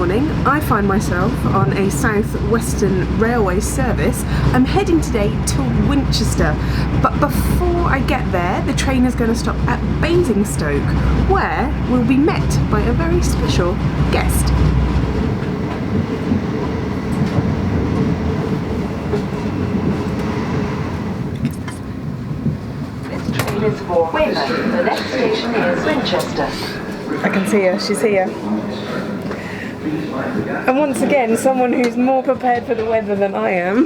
morning, I find myself on a South Western Railway service. I'm heading today to Winchester, but before I get there, the train is going to stop at Basingstoke, where we'll be met by a very special guest. This train is for Weymouth. The next station is Winchester. I can see her, she's here. And once again, someone who's more prepared for the weather than I am.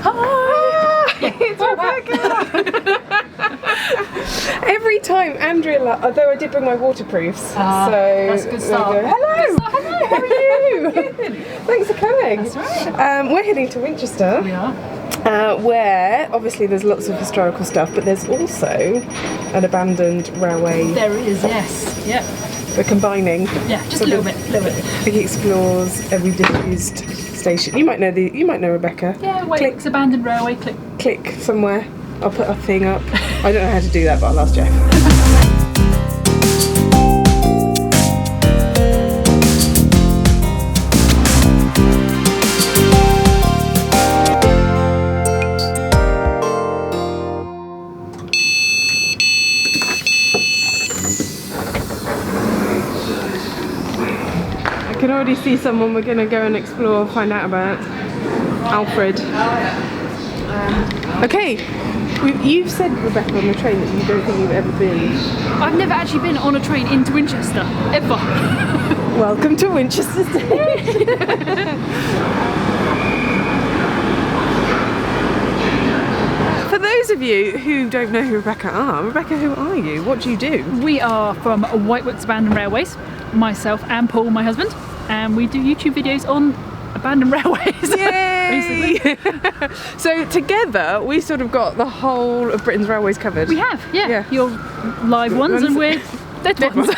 Hi! It's Rebecca! Every time Andrea, although I did bring my waterproofs, so that's a good start. Hello! Hello, How are you? Good. Thanks for coming. That's right. We're heading to Winchester. We are. Where obviously there's lots of historical stuff, but there's also an abandoned railway. There is, yes. Yep. We're combining. Yeah, just a little bit. Vicki explores every diffused station. You might know Rebecca. Yeah, Whitewick's abandoned railway. Click somewhere. I'll put a thing up. I don't know how to do that, but I'll ask Geoff. I can already see someone we're going to go and explore, find out about. Alfred. Okay, you've said, Rebecca, on the train that you don't think you've ever been. I've never actually been on a train into Winchester, ever. Welcome to Winchester Station. For those of you who don't know who Rebecca, who are you? What do you do? We are from Whitewick's Abandoned Railways, myself and Paul, my husband, and we do YouTube videos on abandoned railways. Yay! So together we sort of got the whole of Britain's railways covered. We have, yeah. Your live ones and we're dead ones.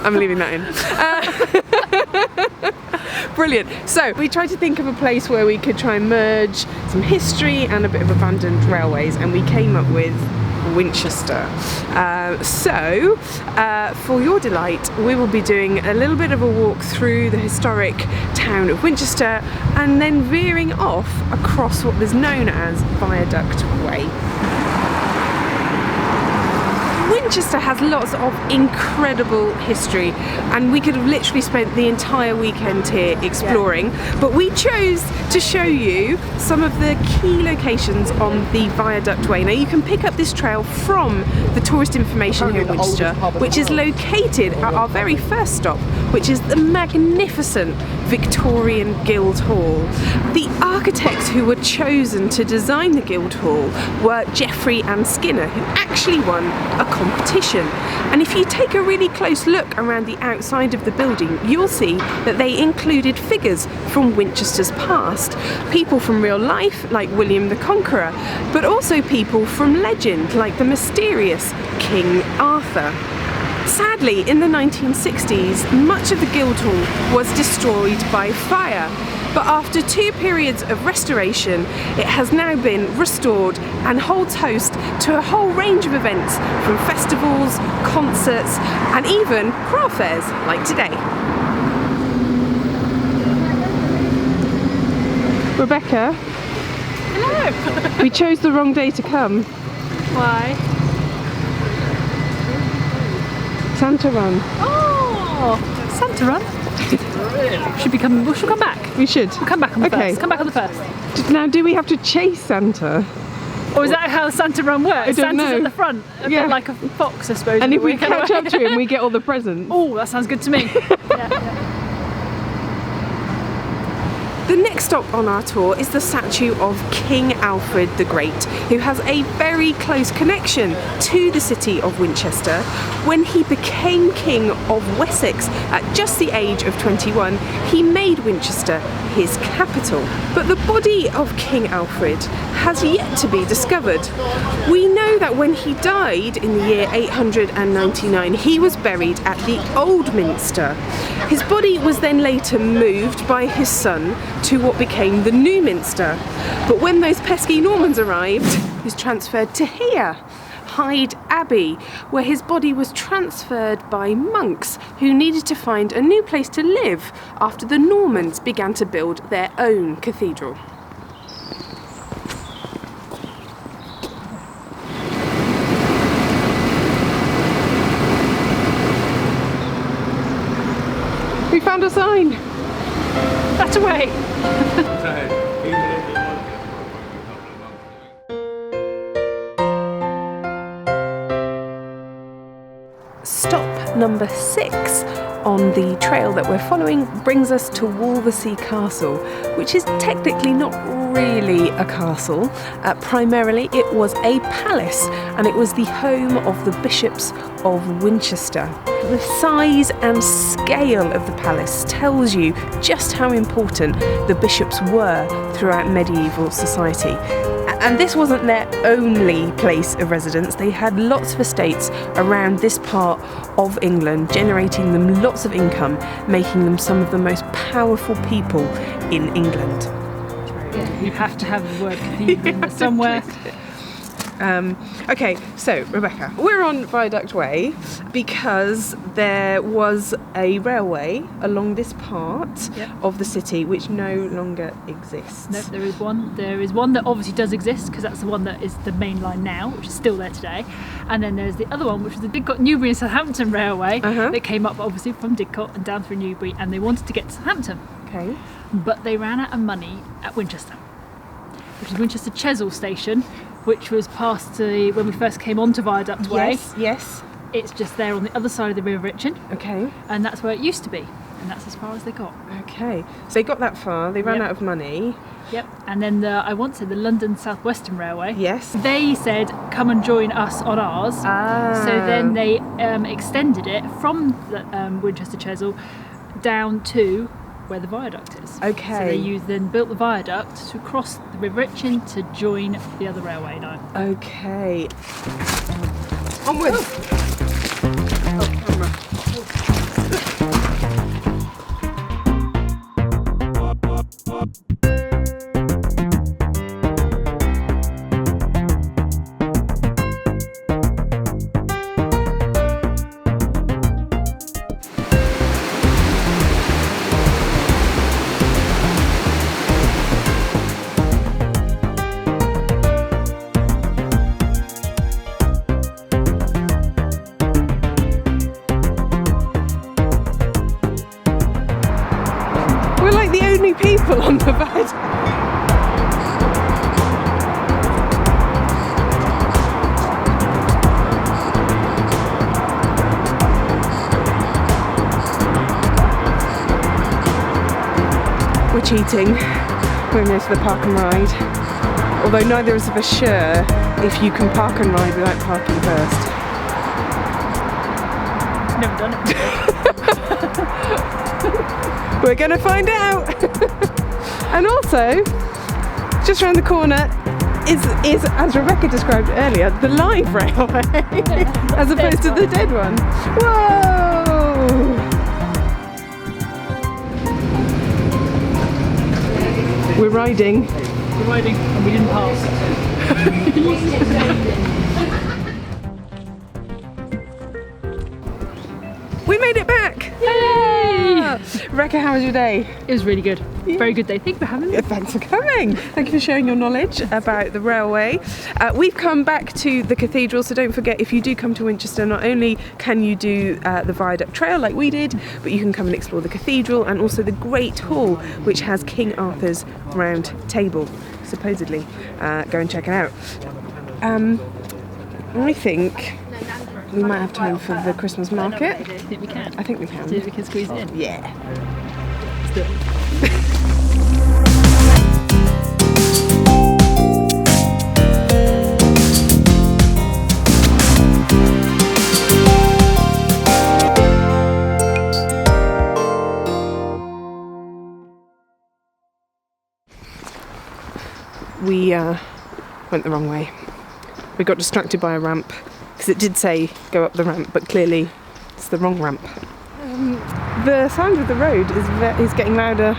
I'm leaving that in. Brilliant. So we tried to think of a place where we could try and merge some history and a bit of abandoned railways, and we came up with Winchester. For your delight, we will be doing a little bit of a walk through the historic town of Winchester and then veering off across what is known as Viaduct Way. Winchester has lots of incredible history, and we could have literally spent the entire weekend here exploring, but we chose to show you some of the key locations on the Viaduct Way. Now you can pick up this trail from the tourist information here in Winchester, which is located at our very first stop, which is the magnificent Victorian Guildhall. The architects who were chosen to design the Guildhall were Geoffrey and Skinner, who actually won a competition. And if you take a really close look around the outside of the building, you'll see that they included figures from Winchester's past, people from real life like William the Conqueror, but also people from legend like the mysterious King Arthur. Sadly, in the 1960s, much of the Guildhall was destroyed by fire, but after 2 periods of restoration, it has now been restored and holds host to a whole range of events, from festivals, concerts, and even craft fairs like today. Rebecca? Hello! We chose the wrong day to come. Why? Santa Run. Oh! Santa Run? We'll come back. We should. We'll come back on the first. Come back on the first. Now, do we have to chase Santa? Or is that how Santa Run works? I don't Santa's know. at the front, a bit like a fox, I suppose. And if we catch up to him, we get all the presents. Oh, that sounds good to me. Yeah. The next stop on our tour is the statue of King Alfred the Great, who has a very close connection to the city of Winchester. When he became King of Wessex at just the age of 21, he made Winchester his capital. But the body of King Alfred has yet to be discovered. We know that when he died in the year 899, he was buried at the Old Minster. His body was then later moved by his son to what became the New Minster. But when those pesky Normans arrived, he was transferred to here. Hyde Abbey, where his body was transferred by monks who needed to find a new place to live after the Normans began to build their own cathedral. We found a sign. That away. Stop number 6 on the trail that we're following brings us to Walversea Castle, which is technically not really a castle. Primarily it was a palace, and it was the home of the bishops of Winchester. The size and scale of the palace tells you just how important the bishops were throughout medieval society. And this wasn't their only place of residence. They had lots of estates around this part of England, generating them lots of income, making them some of the most powerful people in England. You have to have the word cathedral in there somewhere. Okay, so Rebecca, we're on Viaduct Way because there was a railway along this part of the city which no longer exists. No, there is one. There is one that obviously does exist, because that's the one that is the main line now, which is still there today. And then there's the other one, which is the Didcot, Newbury and Southampton Railway that came up obviously from Didcot and down through Newbury, and they wanted to get to Southampton. Okay. But they ran out of money at Winchester, which is Winchester Chesil Station, which was past when we first came onto Viaduct Way. Yes. It's just there on the other side of the River Itchen. Okay. And that's where it used to be. And that's as far as they got. Okay. So they got that far, they ran out of money. Yep. And then the London South Western Railway. Yes. They said, come and join us on ours. So then they extended it from Winchester Chesil down to where the viaduct is. Okay. So they then built the viaduct to cross the River Itchen to join the other railway line. Okay. Onwards! We're like the only people on the viaduct. We're cheating. We're going to the park and ride. Although neither of us are sure if you can park and ride without parking first. Never done it before. We're going to find out. And also, just around the corner is, as Rebecca described earlier, the live railway, as opposed to the dead one. Whoa! We're riding. We're riding and we didn't pass. We made it back! Yay! Rebecca, how was your day? It was really good. Very good day. Thank you for having me. Thanks for coming. Thank you for sharing your knowledge about the railway. We've come back to the cathedral, so don't forget, if you do come to Winchester, not only can you do the Viaduct Trail like we did, but you can come and explore the cathedral and also the Great Hall, which has King Arthur's Round Table, supposedly. Go and check it out. I think we might have time for the Christmas market. I think we can. I think we can. See if we can squeeze it in. Yeah. Let's do it. We went the wrong way. We got distracted by a ramp because it did say go up the ramp, but clearly it's the wrong ramp. The sound of the road is getting louder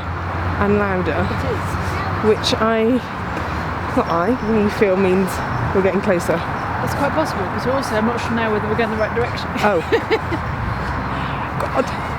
and louder, which we feel means we're getting closer. That's quite possible, but also I'm not sure now whether we're going the right direction. Oh. God.